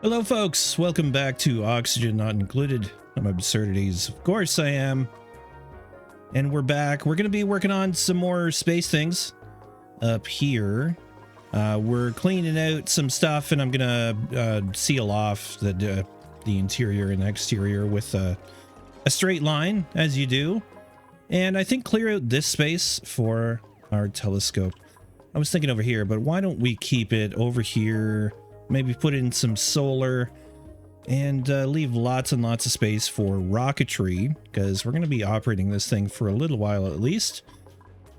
Hello folks, welcome back to Oxygen Not Included. I'm 𝘊𝘰𝘳𝘀𝘆, of course I am. And we're back. We're going to be working on some more space things up here. We're cleaning out some stuff, and I'm going to seal off the interior and exterior with a straight line, as you do. And I think clear out this space for our telescope. I was thinking over here, but why don't we keep it over here? Maybe put in some solar and leave lots and lots of space for rocketry, because we're going to be operating this thing for a little while at least.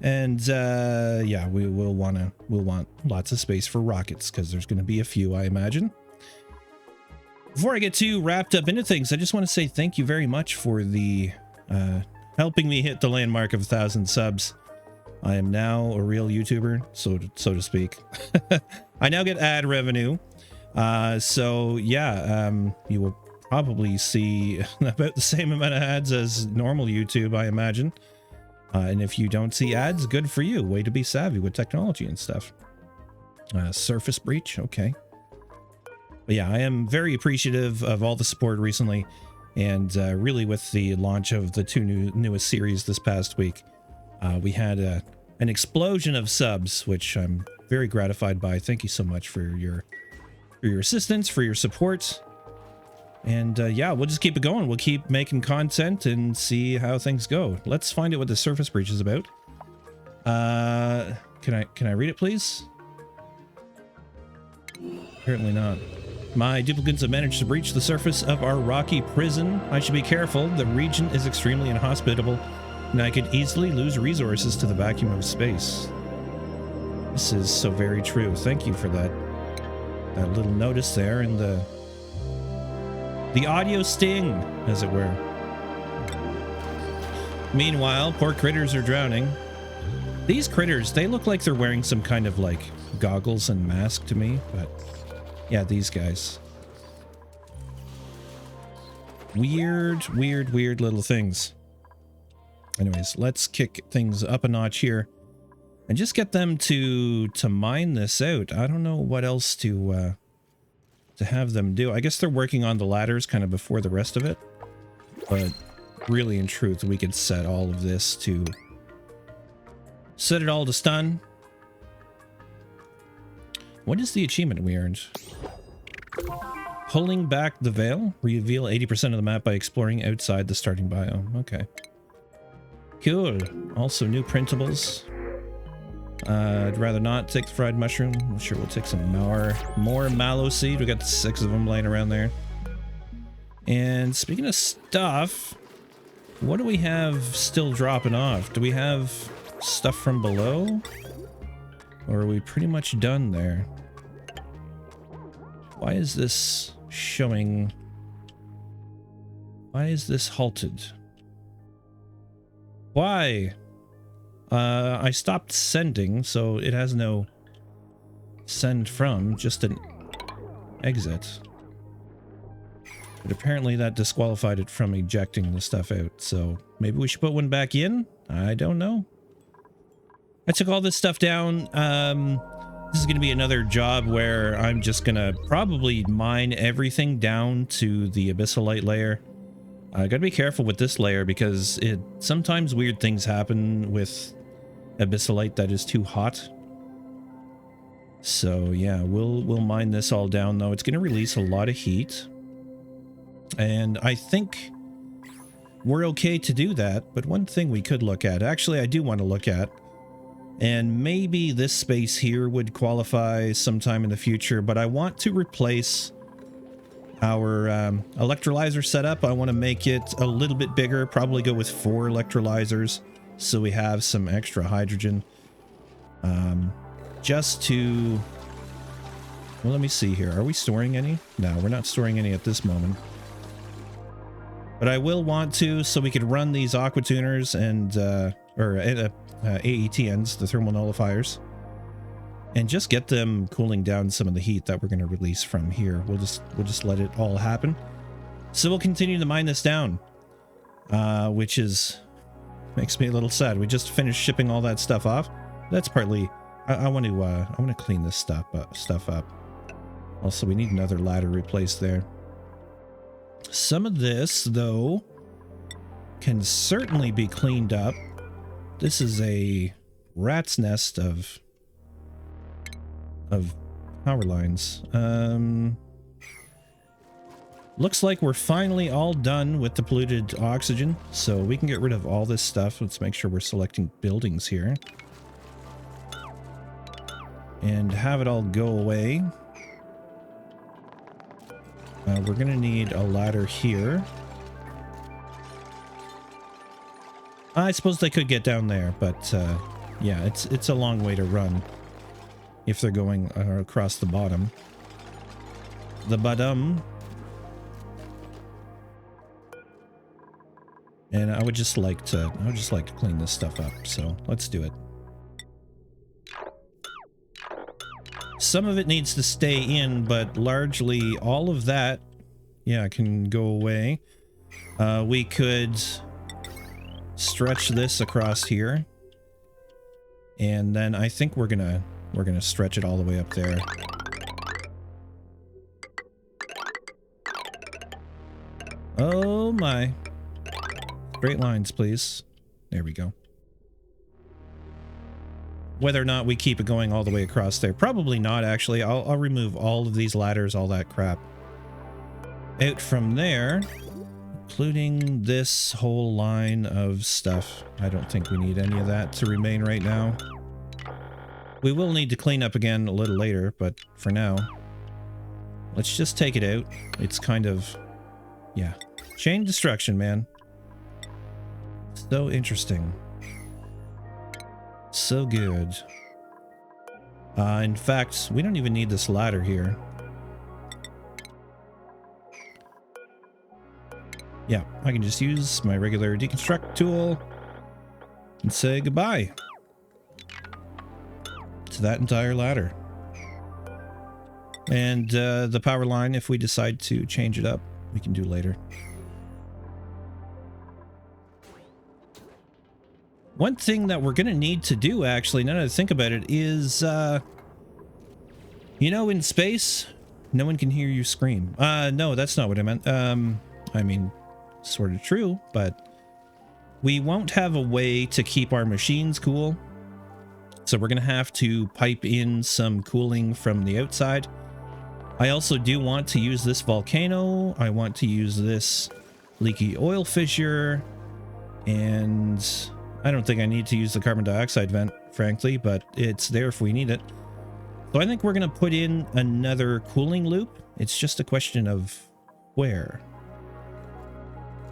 And yeah, we'll want lots of space for rockets, because there's going to be a few, I imagine. Before I get too wrapped up into things, I just want to say thank you very much for the helping me hit the landmark of 1,000 subs. I am now a real YouTuber, so to speak. I now get ad revenue. So yeah, you will probably see about the same amount of ads as normal YouTube, I imagine. And if you don't see ads, good for you. Way to be savvy with technology and stuff. Surface breach, okay. But yeah, I am very appreciative of all the support recently, and really with the launch of the two newest series this past week, we had an explosion of subs, which I'm very gratified by. Thank you so much for your assistance, for your support. And yeah, we'll just keep it going. We'll keep making content and see how things go. Let's find out what the surface breach is about. Can I read it, please? Apparently not. My duplicates have managed to breach the surface of our rocky prison. I should be careful. The region is extremely inhospitable, and I could easily lose resources to the vacuum of space. This is so very true. Thank you for that little notice there, and the audio sting, as it were. Meanwhile, poor critters are drowning. These critters, they look like they're wearing some kind of like goggles and mask to me, but yeah, these guys. Weird little things. Anyways, let's kick things up a notch here and just get them to mine this out. I don't know what else to have them do. I guess they're working on the ladders kind of before the rest of it, but really in truth, we could set all of this to set it all to stun. What is the achievement we earned? Pulling back the veil. Reveal 80% of the map by exploring outside the starting biome. Okay. Cool. Also new printables. I'd rather not take the fried mushroom. I'm sure we'll take some more mallow seed. We got 6 of them laying around there. And speaking of stuff, what do we have still dropping off? Do we have stuff from below? Or are we pretty much done there? Why is this showing? Why is this halted? Why? I stopped sending, so it has no send from, just an exit. But apparently that disqualified it from ejecting the stuff out, so maybe we should put one back in? I don't know. I took all this stuff down. This is going to be another job where I'm just going to probably mine everything down to the abyssal layer. I got to be careful with this layer because sometimes weird things happen with abyssal that is too hot. So yeah, we'll mine this all down though. It's going to release a lot of heat, and I think we're okay to do that. But one thing we could look at, actually I do want to look at, and maybe this space here would qualify sometime in the future, but I want to replace our electrolyzer setup. I want to make it a little bit bigger, probably go with 4 electrolyzers so we have some extra hydrogen. Just to, well, let me see here. Are we storing any? No, we're not storing any at this moment. But I will want to, so we could run these aqua tuners and AETNs, the thermal nullifiers, and just get them cooling down some of the heat that we're going to release from here. We'll just let it all happen. So we'll continue to mine this down, which makes me a little sad. We just finished shipping all that stuff off. That's partly I want to clean this stuff up. Also, we need another ladder replaced there. Some of this, though, can certainly be cleaned up. This is a rat's nest of power lines. Looks like we're finally all done with the polluted oxygen, so we can get rid of all this stuff. Let's make sure we're selecting buildings here and have it all go away. We're gonna need a ladder here. I suppose they could get down there, but yeah, it's a long way to run if they're going across the bottom. The bottom. And I would just like to clean this stuff up, so let's do it. Some of it needs to stay in, but largely all of that, yeah, can go away. We could stretch this across here, and then I think we're gonna stretch it all the way up there. Oh my. Straight lines, please. There we go. Whether or not we keep it going all the way across there, probably not, actually. I'll remove all of these ladders, all that crap. Out from there, including this whole line of stuff. I don't think we need any of that to remain right now. We will need to clean up again a little later, but for now, let's just take it out. It's kind of, yeah, chain destruction, man. So interesting. So good. In fact, we don't even need this ladder here. Yeah, I can just use my regular deconstruct tool and say goodbye to that entire ladder. And the power line, if we decide to change it up, we can do later. One thing that we're going to need to do, actually, now that I think about it, is, you know, in space, no one can hear you scream. No, that's not what I meant. I mean, sort of true, but we won't have a way to keep our machines cool. So we're going to have to pipe in some cooling from the outside. I also do want to use this volcano. I want to use this leaky oil fissure, and I don't think I need to use the carbon dioxide vent, frankly, but it's there if we need it. So I think we're going to put in another cooling loop. It's just a question of where.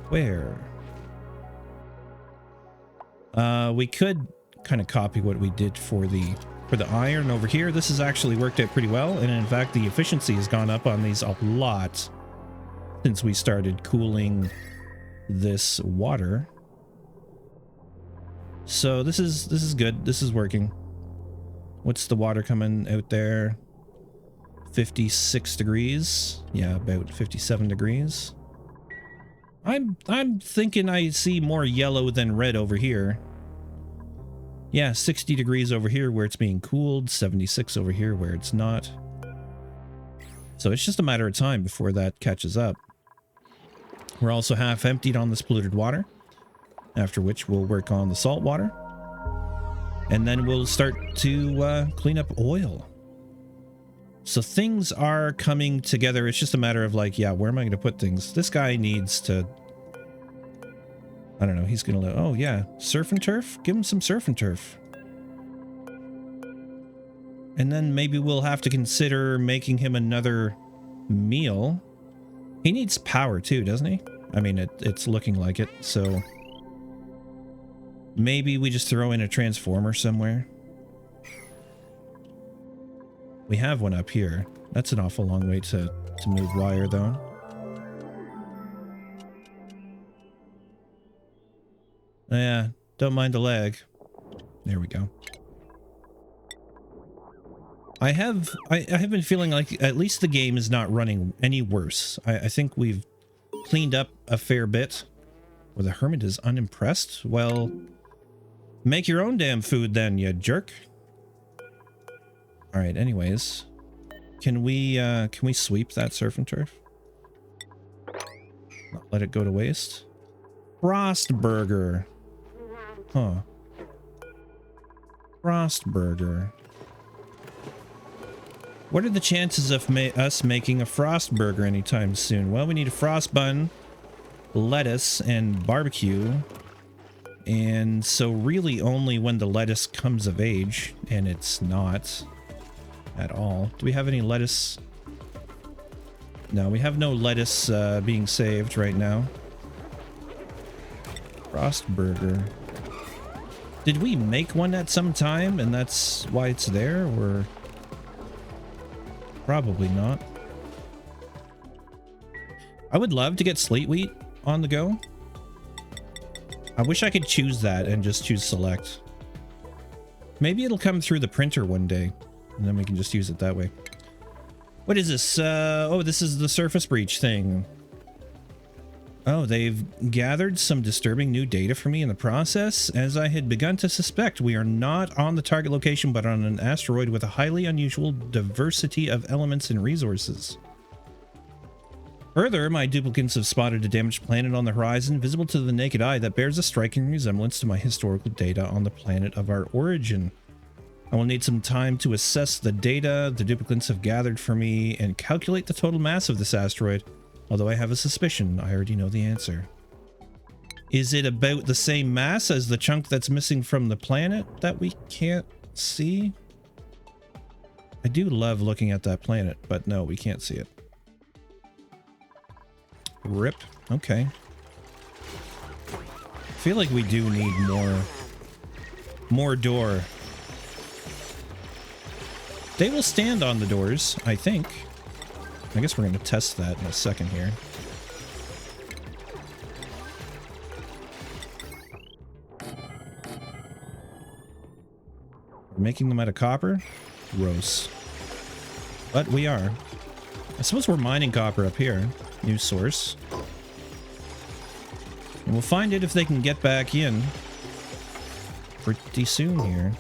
Where? We could kind of copy what we did for the iron over here. This has actually worked out pretty well, and in fact the efficiency has gone up on these a lot since we started cooling this water. So this is good. This is working. What's the water coming out there? 56 degrees. Yeah, about 57 degrees. I'm thinking I see more yellow than red over here. Yeah, 60 degrees over here where it's being cooled, 76 over here where it's not. So it's just a matter of time before that catches up. We're also half emptied on this polluted water, after which we'll work on the salt water. And then we'll start to clean up oil. So things are coming together. It's just a matter of like, yeah, where am I going to put things? This guy needs to, I don't know, he's going to, oh yeah, surf and turf? Give him some surf and turf. And then maybe we'll have to consider making him another meal. He needs power too, doesn't he? I mean, it's looking like it, so maybe we just throw in a transformer somewhere. We have one up here. That's an awful long way to move wire, though. Yeah, don't mind the lag. There we go. I have been feeling like at least the game is not running any worse. I think we've cleaned up a fair bit. Well, the hermit is unimpressed. Well, make your own damn food then, you jerk. All right, anyways. Can we sweep that surf and turf? Not let it go to waste. Frostburger. Huh. Frostburger. What are the chances of us making a Frostburger anytime soon? Well, we need a frost bun, lettuce, and barbecue. And so really only when the lettuce comes of age, and it's not at all. Do we have any lettuce? No, we have no lettuce being saved right now. Frostburger. Did we make one at some time and that's why it's there, or probably not? I would love to get slate wheat on the go. I wish I could choose that and just choose select. Maybe it'll come through the printer one day and then we can just use it that way. What is this? Oh, this is the surface breach thing. Oh, they've gathered some disturbing new data for me in the process. As I had begun to suspect, we are not on the target location, but on an asteroid with a highly unusual diversity of elements and resources. Further, my duplicates have spotted a damaged planet on the horizon, visible to the naked eye, that bears a striking resemblance to my historical data on the planet of our origin. I will need some time to assess the data the duplicates have gathered for me and calculate the total mass of this asteroid. Although I have a suspicion, I already know the answer. Is it about the same mass as the chunk that's missing from the planet that we can't see? I do love looking at that planet, but no, we can't see it. RIP. Okay. I feel like we do need more door. They will stand on the doors, I think. I guess we're going to test that in a second here. We're making them out of copper? Gross. But we are. I suppose we're mining copper up here. New source. And we'll find it if they can get back in pretty soon here.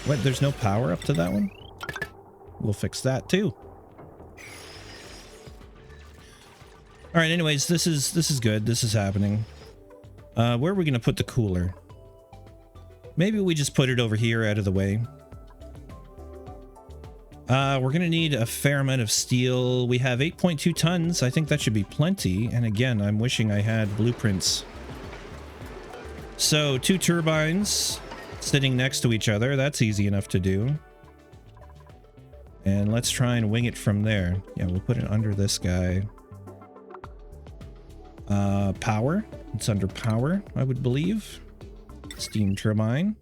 What, there's no power up to that one? We'll fix that too. All right, anyways, this is good. This is happening. Where are we going to put the cooler? Maybe we just put it over here out of the way. We're going to need a fair amount of steel. We have 8.2 tons. I think that should be plenty. And again, I'm wishing I had blueprints. So 2 turbines sitting next to each other. That's easy enough to do. And let's try and wing it from there. Yeah, we'll put it under this guy. Power. It's under power, I would believe. Steam turbine.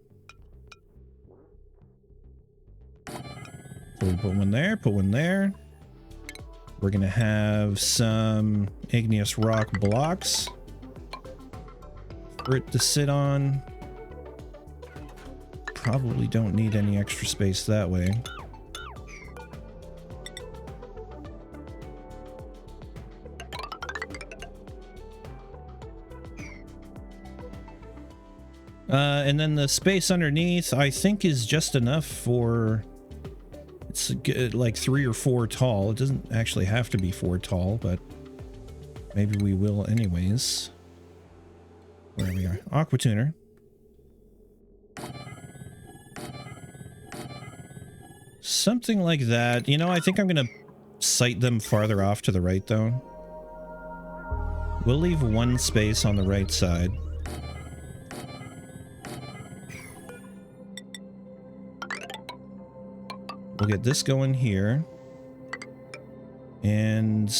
So we put one there, put one there. We're gonna have some igneous rock blocks for it to sit on. Probably don't need any extra space that way. And then the space underneath, I think, is just enough for... It's like 3 or 4 tall. It doesn't actually have to be 4 tall, but maybe we will anyways. Where we are. Aqua tuner. Something like that. You know, I think I'm going to site them farther off to the right, though. We'll leave 1 space on the right side. We'll get this going here. And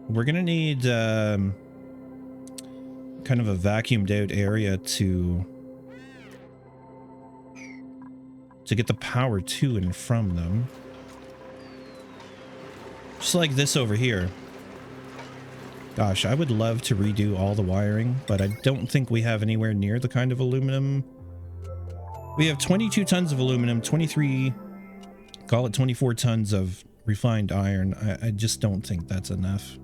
we're going to need kind of a vacuumed out area to get the power to and from them. Just like this over here. Gosh, I would love to redo all the wiring, but I don't think we have anywhere near the kind of aluminum. We have 22 tons of aluminum, 23... Call it 24 tons of refined iron. I just don't think that's enough.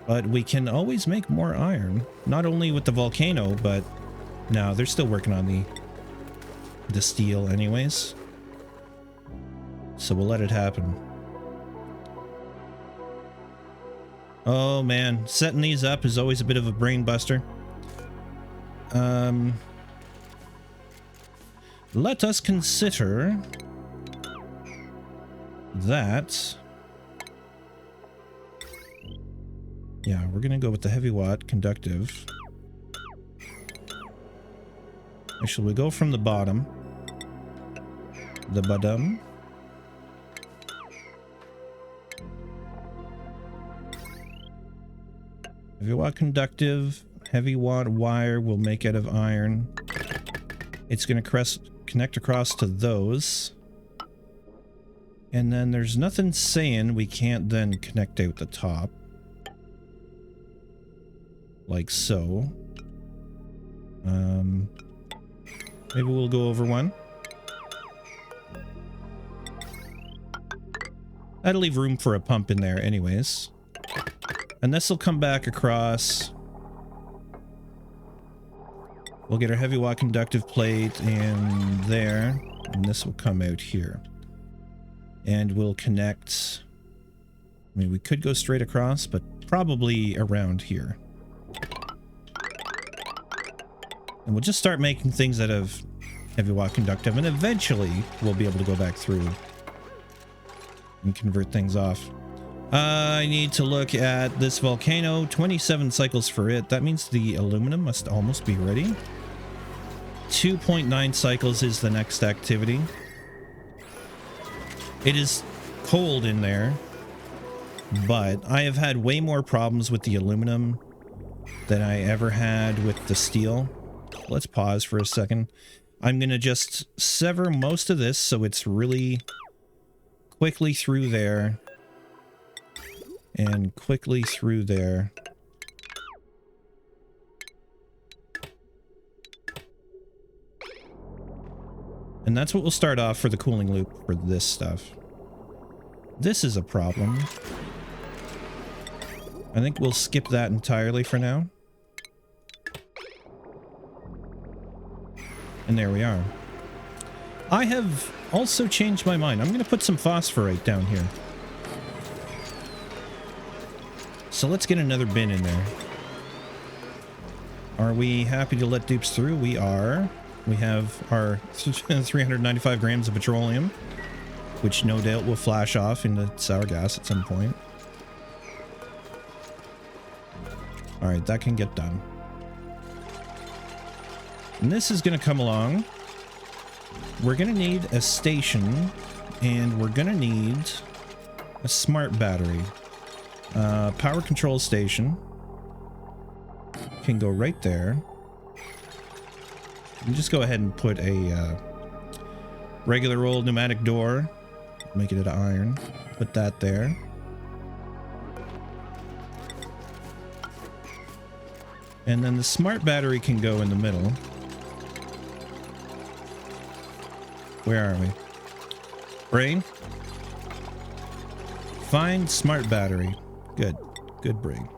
But we can always make more iron. Not only with the volcano, but... No, they're still working on the steel anyways. So we'll let it happen. Oh man, setting these up is always a bit of a brain buster. Let us consider that. Yeah, we're gonna go with the heavy watt conductive. Actually, we go from the bottom. The bottom. Heavy watt conductive, heavy watt wire we'll make out of iron. It's going to connect across to those. And then there's nothing saying we can't then connect out the top. Like so. Maybe we'll go over one. That'll leave room for a pump in there anyways. And this will come back across. We'll get our heavy watt conductive plate in there. And this will come out here. And we'll connect. I mean, we could go straight across, but probably around here. And we'll just start making things out of heavy watt conductive. And eventually, we'll be able to go back through and convert things off. I need to look at this volcano. 27 cycles for it. That means the aluminum must almost be ready. 2.9 cycles is the next activity. It is cold in there, but I have had way more problems with the aluminum than I ever had with the steel. Let's pause for a second. I'm going to just sever most of this so it's really quickly through there. And quickly through there. And that's what we'll start off for the cooling loop for this stuff. This is a problem. I think we'll skip that entirely for now. And there we are. I have also changed my mind. I'm going to put some phosphorite down here. So let's get another bin in there. Are we happy to let dupes through? We are. We have our 395 grams of petroleum, which no doubt will flash off into sour gas at some point. Alright, that can get done. And this is going to come along. We're going to need a station, and we're going to need a smart battery. Power control station can go right there. You can just go ahead and put a regular old pneumatic door, make it out of iron, put that there. And then the smart battery can go in the middle. Where are we? Brain? Find smart battery. Good. Good brain.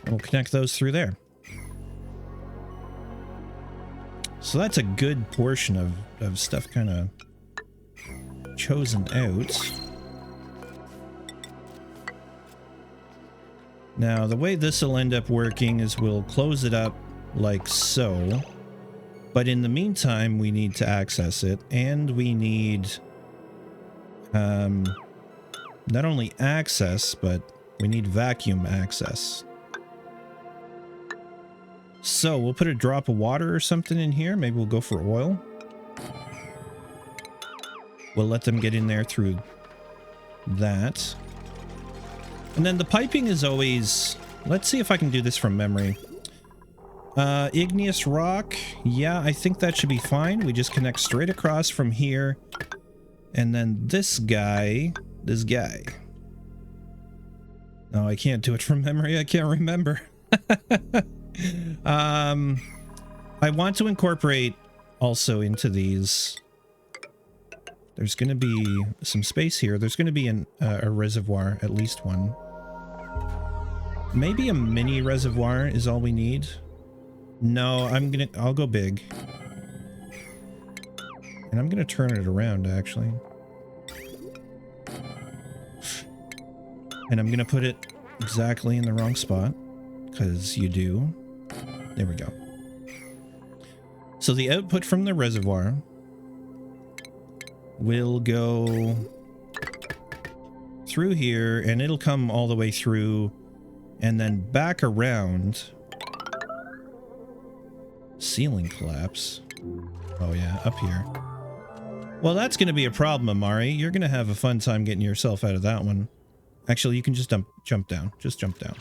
And we'll connect those through there. So that's a good portion of stuff kind of chosen out. Now, the way this will end up working is we'll close it up like so. But in the meantime, we need to access it, and we need not only access, but we need vacuum access. So we'll put a drop of water or something in here. Maybe we'll go for oil. We'll let them get in there through that. And then the piping is always... Let's see if I can do this from memory. Igneous rock. Yeah, I think that should be fine. We just connect straight across from here. And then this guy. No, I can't do it from memory. I can't remember. I want to incorporate also into these. There's going to be some space here. There's going to be a reservoir, at least one. Maybe a mini reservoir is all we need. No, I'll go big. And I'm gonna turn it around, actually. And I'm gonna put it exactly in the wrong spot, because you do. There we go. So the output from the reservoir will go through here, and it'll come all the way through, and then back around. Ceiling collapse. Oh yeah, up here. Well, that's going to be a problem, Amari. You're going to have a fun time getting yourself out of that one. Actually, you can just jump down. Just jump down.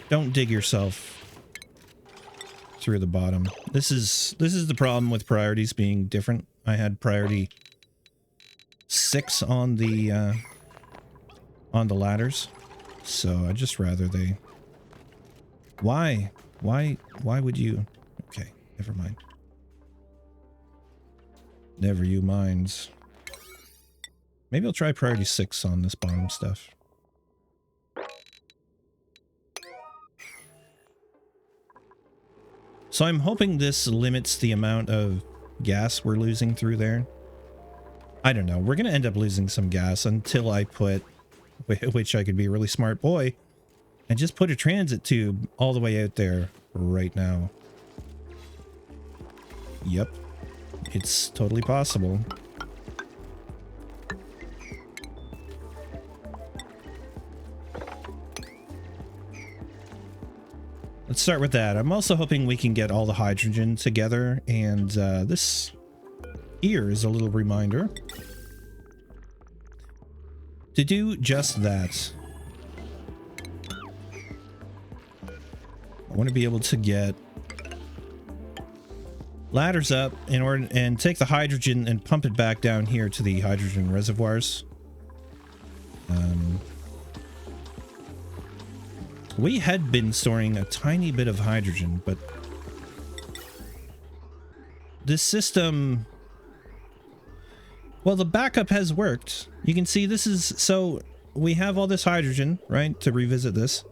Don't dig yourself through the bottom. This is the problem with priorities being different. I had priority 6 on the ladders, so I'd just rather they. Why would you? Okay, never mind. Never you minds. Maybe I'll try priority 6 on this bottom stuff. So I'm hoping this limits the amount of gas we're losing through there. I don't know. We're going to end up losing some gas until I put, which I could be a really smart boy, and just put a transit tube all the way out there right now. Yep. It's totally possible. Let's start with that. I'm also hoping we can get all the hydrogen together, and this here is a little reminder to do just that. I want to be able to get ladders up in order and take the hydrogen and pump it back down here to the hydrogen reservoirs. We had been storing a tiny bit of hydrogen, but this system, well, the backup has worked. You can see this is, so we have all this hydrogen, right, to revisit this,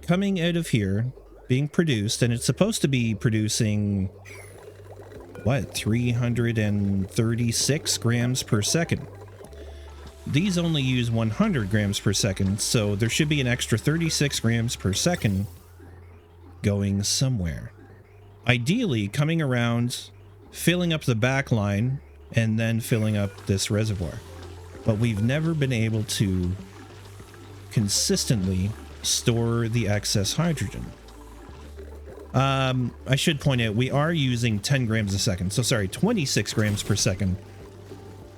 coming out of here, being produced, and it's supposed to be producing, what, 336 grams per second. These only use 100 grams per second, so there should be an extra 36 grams per second going somewhere. Ideally, coming around, filling up the back line, and then filling up this reservoir. But we've never been able to consistently store the excess hydrogen. I should point out, we are using 10 grams a second, so sorry, 26 grams per second.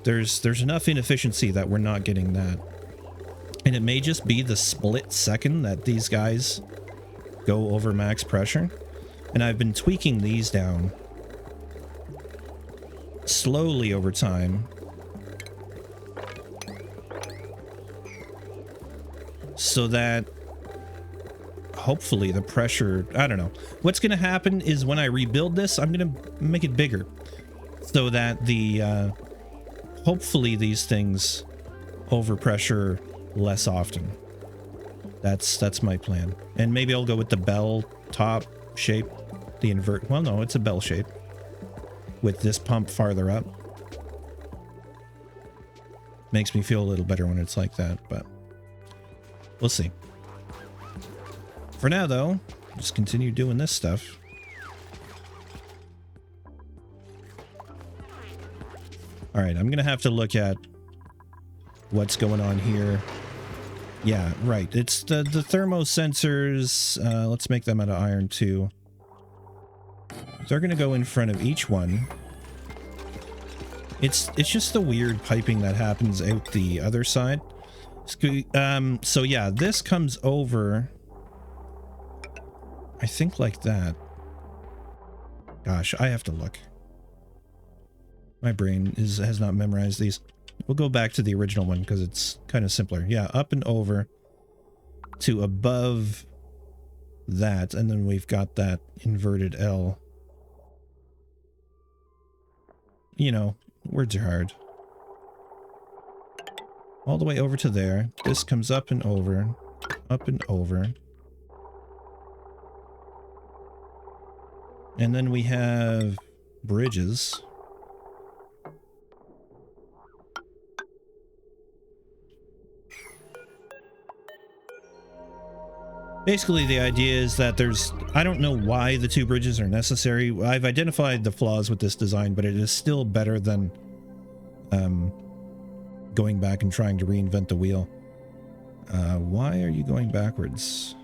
There's enough inefficiency that we're not getting that. And it may just be the split second that these guys go over max pressure. And I've been tweaking these down slowly over time, so that hopefully the pressure, I don't know. What's going to happen is when I rebuild this, I'm going to make it bigger so that the hopefully these things overpressure less often. That's my plan. And maybe I'll go with the bell top shape, the invert. Well, no, it's a bell shape with this pump farther up. Makes me feel a little better when it's like that, but we'll see. For now, though, just continue doing this stuff. All right, I'm going to have to look at what's going on here. Yeah, right. It's the thermosensors. Let's make them out of iron, too. They're going to go in front of each one. It's just the weird piping that happens out the other side. So, yeah, this comes over, I think, like that. Gosh, I have to look. My brain has not memorized these. We'll go back to the original one because it's kind of simpler. Yeah, up and over to above that, and then we've got that inverted L. You know, words are hard. All the way over to there. This comes up and over. up and over. And then we have bridges. Basically, the idea is that I don't know why the two bridges are necessary. I've identified the flaws with this design, but it is still better than going back and trying to reinvent the wheel. Why are you going backwards?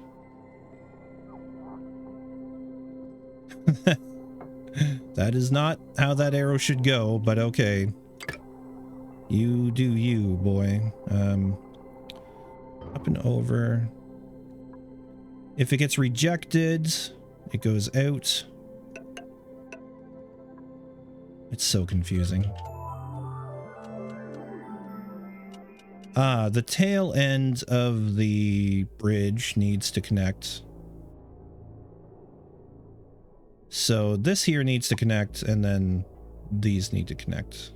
That is not how that arrow should go, but okay. You do you, boy. Up and over. If it gets rejected, it goes out. It's so confusing. The tail end of the bridge needs to connect. So this here needs to connect, and then these need to connect.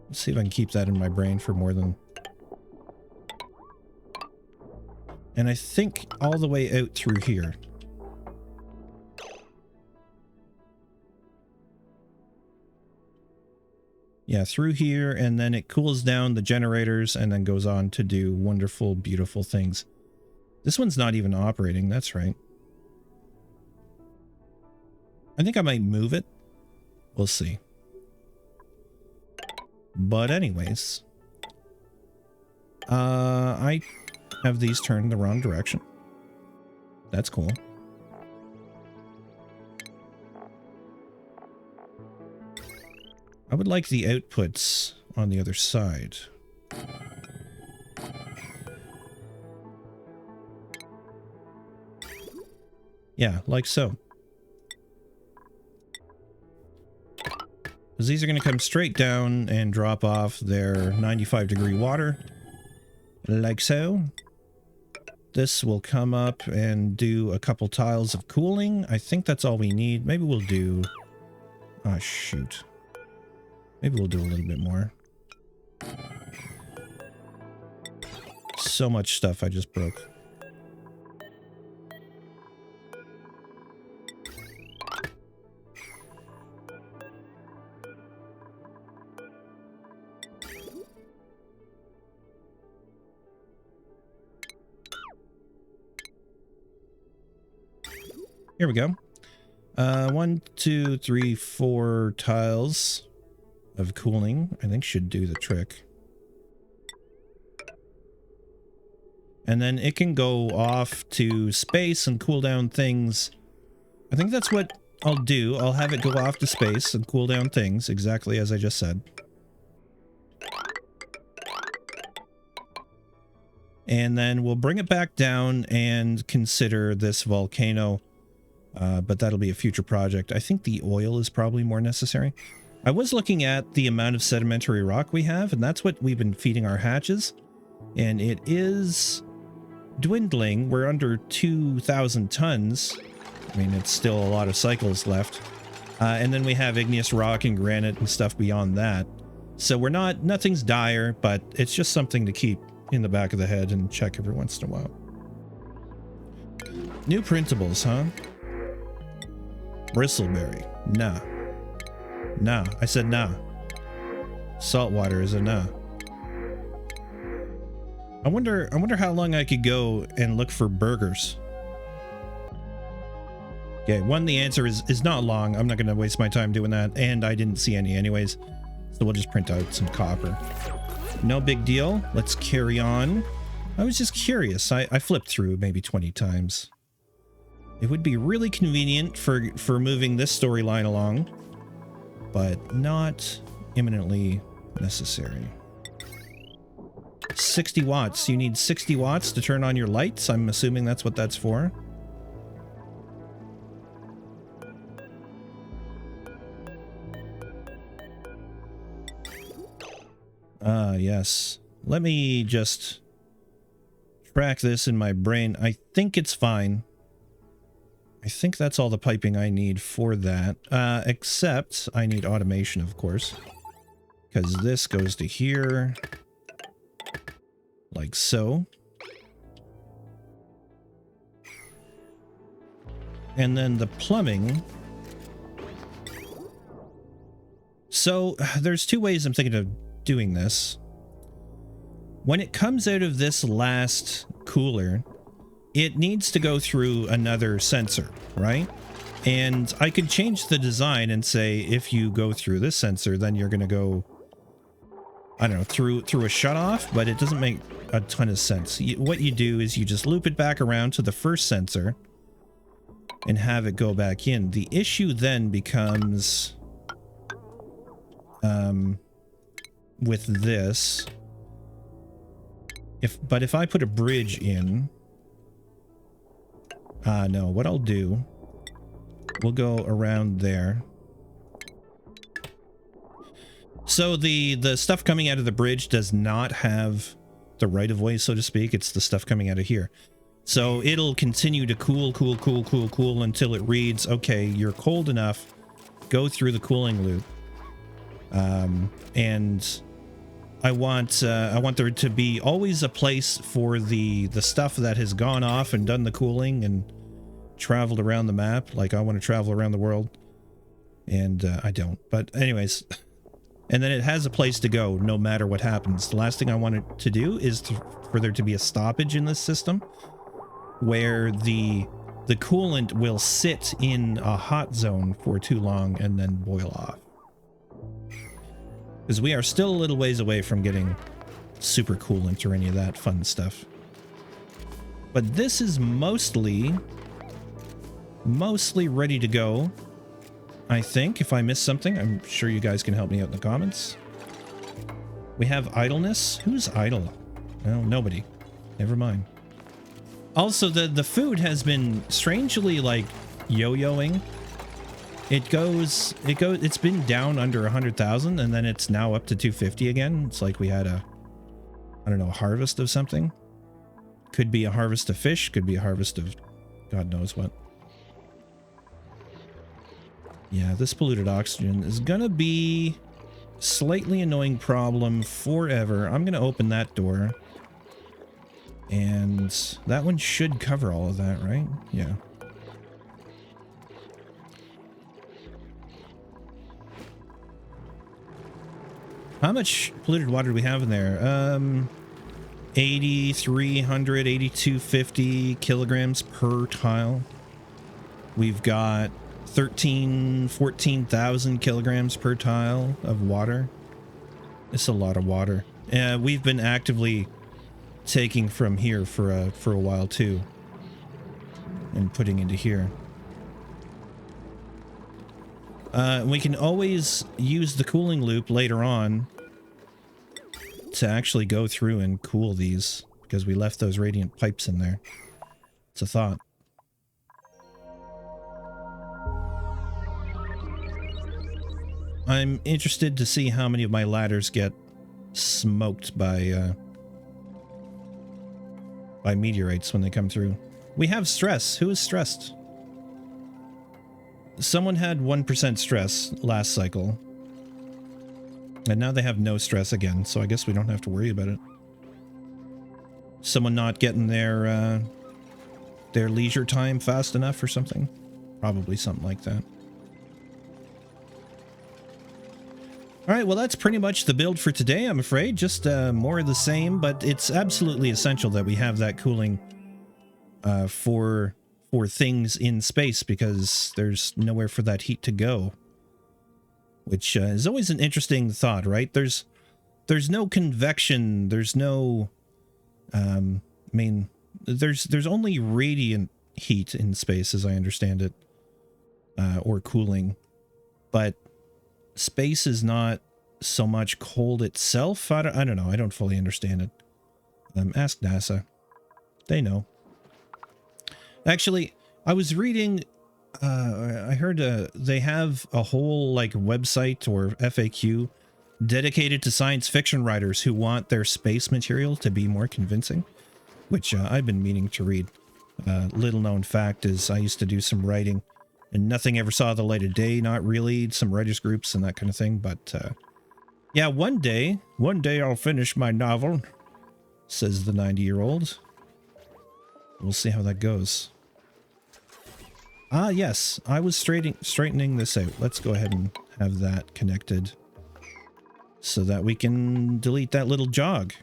Let's see if I can keep that in my brain for more than... And I think all the way out through here. Yeah, through here, and then it cools down the generators and then goes on to do wonderful, beautiful things. This one's not even operating, that's right. I think I might move it. We'll see. But anyways, I have these turned the wrong direction. That's cool. I would like the outputs on the other side. Yeah, like so. Because these are going to come straight down and drop off their 95-degree water. Like so. This will come up and do a couple tiles of cooling. I think that's all we need. Maybe we'll do... Ah, shoot. Maybe we'll do a little bit more. So much stuff I just broke. Here we go. 1, 2, 3, 4 tiles of cooling, I think should do the trick. And then it can go off to space and cool down things. I think that's what I'll do. I'll have it go off to space and cool down things, exactly as I just said. And then we'll bring it back down and consider this volcano. But that'll be a future project. I think the oil is probably more necessary. I was looking at the amount of sedimentary rock we have, and that's what we've been feeding our hatches. And it is dwindling. We're under 2,000 tons. I mean, it's still a lot of cycles left. And then we have igneous rock and granite and stuff beyond that. So we're not, nothing's dire, but it's just something to keep in the back of the head and check every once in a while. New printables, huh? Bristleberry. Nah. Nah. I said nah. Saltwater is a nah. I wonder how long I could go and look for burgers. Okay, the answer is not long. I'm not going to waste my time doing that, and I didn't see any anyways. So we'll just print out some copper. No big deal. Let's carry on. I was just curious. I flipped through maybe 20 times. It would be really convenient for moving this storyline along, but not imminently necessary. 60 watts. You need 60 watts to turn on your lights. I'm assuming that's what that's for. Yes. Let me just track this in my brain. I think it's fine. I think that's all the piping I need for that. Except I need automation, of course. Because this goes to here. like so. And then the plumbing. So there's two ways I'm thinking of doing this. When it comes out of this last cooler, it needs to go through another sensor, right? And I could change the design and say, if you go through this sensor, then you're going to go, I don't know, through a shutoff, but it doesn't make a ton of sense. What you do is you just loop it back around to the first sensor and have it go back in. The issue then becomes with this. But if I put a bridge in, no, what I'll do, we'll go around there. So the stuff coming out of the bridge does not have the right-of-way, so to speak. It's the stuff coming out of here. So it'll continue to cool until it reads, okay, you're cold enough, go through the cooling loop. And I want there to be always a place for the stuff that has gone off and done the cooling and traveled around the map. Like, I want to travel around the world, and I don't. But anyways, and then it has a place to go no matter what happens. The last thing I want it to do is for there to be a stoppage in this system where the coolant will sit in a hot zone for too long and then boil off. Because we are still a little ways away from getting super coolant or any of that fun stuff. But this is mostly ready to go, I think. If I missed something, I'm sure you guys can help me out in the comments. We have idleness. Who's idle? Well, nobody. Never mind. Also, the food has been strangely, like, yo-yoing. It's been down under 100,000, and then it's now up to 250 again. It's like we had a, I don't know, a harvest of something. Could be a harvest of fish, could be a harvest of God knows what. Yeah, this polluted oxygen is gonna be a slightly annoying problem forever. I'm gonna open that door. And that one should cover all of that, right? Yeah. How much polluted water do we have in there? 8,300, 8,250 kilograms per tile. We've got 14,000 kilograms per tile of water. It's a lot of water. We've been actively taking from here for a while too, and putting into here. We can always use the cooling loop later on to actually go through and cool these, because we left those radiant pipes in there. It's a thought. I'm interested to see how many of my ladders get smoked by meteorites when they come through. We have stress. Who is stressed? Someone had 1% stress last cycle, and now they have no stress again, so I guess we don't have to worry about it. Someone not getting their leisure time fast enough or something? Probably something like that. Alright, well, that's pretty much the build for today, I'm afraid. Just more of the same, but it's absolutely essential that we have that cooling for things in space, because there's nowhere for that heat to go. Which is always an interesting thought, right? There's no convection, there's no... I mean, there's only radiant heat in space, as I understand it. Or cooling. But space is not so much cold itself. I don't know. I don't fully understand it. Ask NASA. They know. Actually, I was reading, I heard they have a whole like website or FAQ dedicated to science fiction writers who want their space material to be more convincing, which I've been meaning to read. Little known fact is I used to do some writing and nothing ever saw the light of day. Not really. Some writers groups and that kind of thing. But yeah, one day I'll finish my novel. says the 90-year-old. We'll see how that goes. Ah, yes, I was straightening this out. Let's go ahead and have that connected so that we can delete that little jog.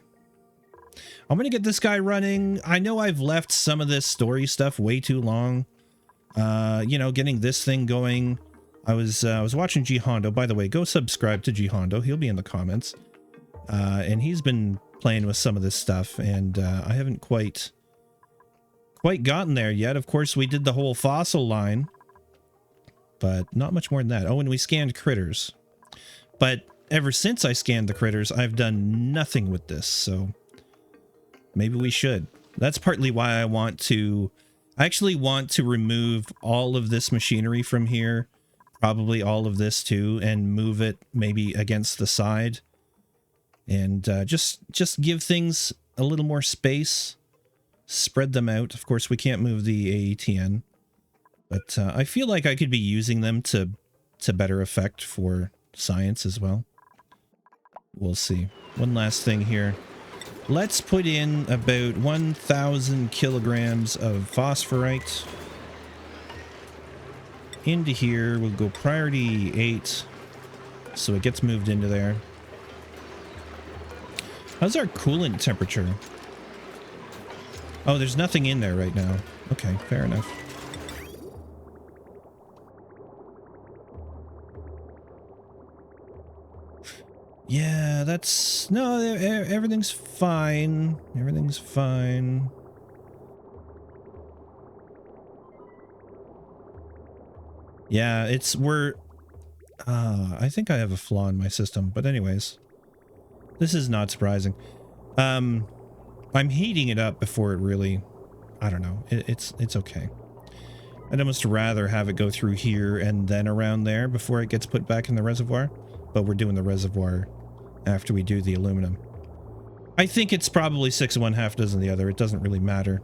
I'm going to get this guy running. I know I've left some of this story stuff way too long. You know, getting this thing going. I was watching 𝘬𝘬𝘭𝘥. By the way, go subscribe to 𝘬𝘬𝘭𝘥. He'll be in the comments. And he's been playing with some of this stuff, and I haven't quite gotten there yet. Of course, we did the whole fossil line, but not much more than that. Oh, and we scanned critters. But ever since I scanned the critters, I've done nothing with this, so maybe we should. That's partly why I actually want to remove all of this machinery from here, probably all of this too, and move it maybe against the side, and just give things a little more space, spread them out. Of course, we can't move the AETN, but I feel like I could be using them to better effect for science as well. We'll see. One last thing here. Let's put in about 1,000 kilograms of phosphorite into here. We'll go priority 8, so it gets moved into there. How's our coolant temperature? Oh, there's nothing in there right now. Okay, fair enough. Yeah, that's... No, everything's fine. Everything's fine. Yeah, I think I have a flaw in my system, but anyways. This is not surprising. I'm heating it up before it really... I don't know. It's okay. I'd almost rather have it go through here and then around there before it gets put back in the reservoir. But we're doing the reservoir after we do the aluminum. I think it's probably 6 of one, half dozen of the other. It doesn't really matter.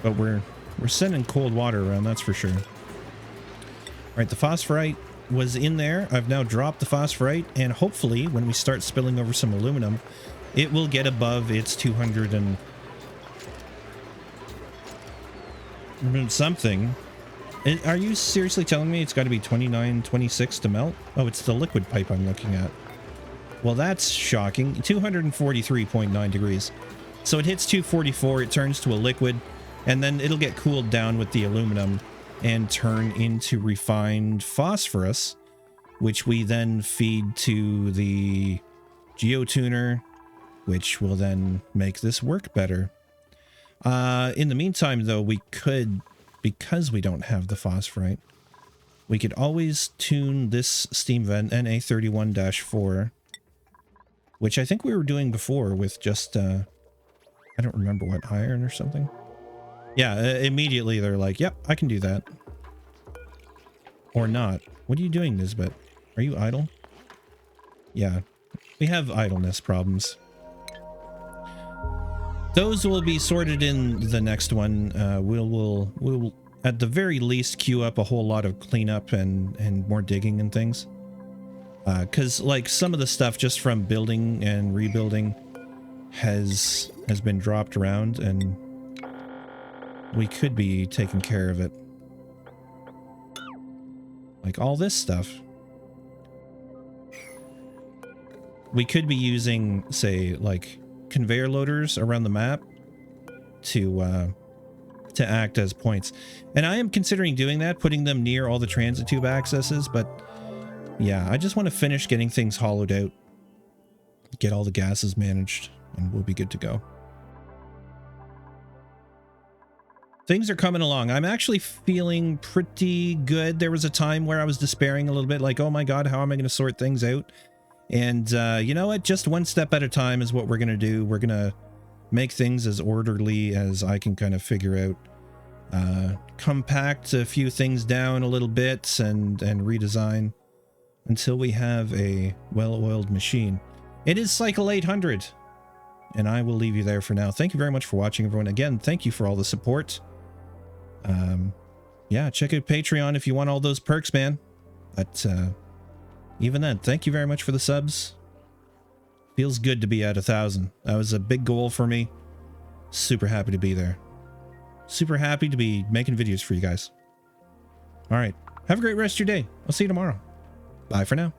But we're sending cold water around, that's for sure. Alright, the phosphorite was in there. I've now dropped the phosphorite, and hopefully when we start spilling over some aluminum, it will get above its 200 and something. Are you seriously telling me it's got to be 29, 26 to melt? Oh, it's the liquid pipe I'm looking at. Well, that's shocking. 243.9 degrees. So it hits 244, it turns to a liquid, and then it'll get cooled down with the aluminum and turn into refined phosphorus, which we then feed to the geotuner, which will then make this work better. In the meantime, though, we could... because we don't have the phosphorite, we could always tune this steam vent NA31-4, which I think we were doing before with just, I don't remember what, iron or something? Yeah, immediately they're like, yep, I can do that. Or not. What are you doing, Nisbet? Are you idle? Yeah, we have idleness problems. Those will be sorted in the next one. We'll at the very least queue up a whole lot of cleanup and more digging and things. Because like some of the stuff just from building and rebuilding has been dropped around, and we could be taking care of it. Like all this stuff. We could be using, say, like conveyor loaders around the map to act as points, and I am considering doing that, putting them near all the transit tube accesses. But yeah, I just want to finish getting things hollowed out, get all the gases managed, and we'll be good to go. Things are coming along. I'm actually feeling pretty good. There was a time where I was despairing a little bit, like, oh my god, how am I going to sort things out? And you know what? Just one step at a time is what we're going to do. We're going to make things as orderly as I can kind of figure out. Compact a few things down a little bit and redesign until we have a well-oiled machine. It is Cycle 800, and I will leave you there for now. Thank you very much for watching, everyone. Again, thank you for all the support. Yeah, check out Patreon if you want all those perks, man. But even then, thank you very much for the subs. Feels good to be at 1,000. That was a big goal for me. Super happy to be there. Super happy to be making videos for you guys. All right. Have a great rest of your day. I'll see you tomorrow. Bye for now.